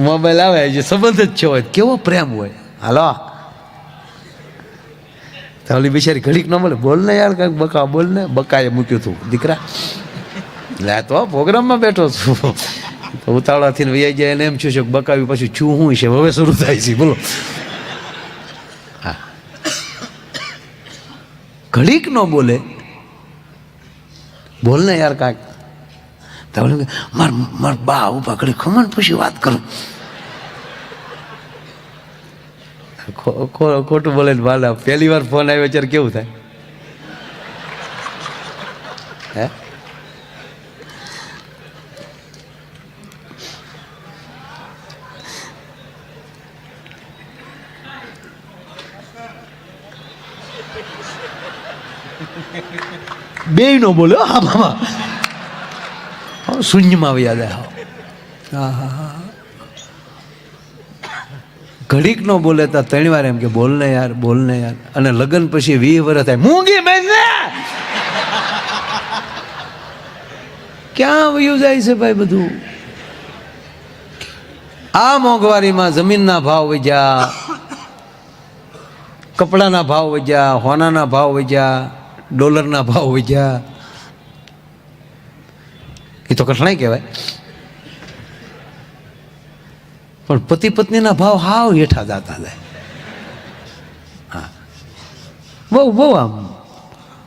Mobile આવે જે સંબંધ જ છે હોય કેવો પ્રેમ હોય. હાલો તો ઓલી બિચારી ઘડીક ન મળે, બોલ ને યાર કંઈક બકા, બોલ ને. બકાએ મૂક્યું હતું દીકરા, લે તો પ્રોગ્રામમાં બેઠો છું. તો ઉતાવળાથી વૈયા જાય એને એમ છું કે બકાવ્યું પછી છું શું છે હવે શરૂ થાય છે બોલો. હા ઘડીક ન બોલે, બોલ ને યાર કાંઈક. તો માર બા ઉભા ઘડી ખમણ પછી વાત કરું. ખોટું બોલે ને બાલા પહેલી વાર ફોન આવ્યો ત્યારે કેવું થાય હે? બે નો બોલ્યો હા મામા, શૂન્યમાં યાદ આવ્યો. હા હા હા ઘડીક નો બોલે તો 3 વાર એમ કે બોલ ને યાર, બોલ ને યાર. અને લગ્ન પછી 20 વર્ષ થાય મૂંગી બેન ને ક્યાં વયું જાય છે ભાઈ બધું. આ મોંઘવારીમાં જમીનના ભાવ વધ્યા, કપડાના ભાવ વધ્યા, હોનાના ભાવ વધ્યા, ડોલરના ભાવ વધ્યા. એ તો કઠણાઈ કહેવાય. પણ પતિ પત્નીના ભાવ હાવ હેઠા જતા જાય. હા બહુ આમ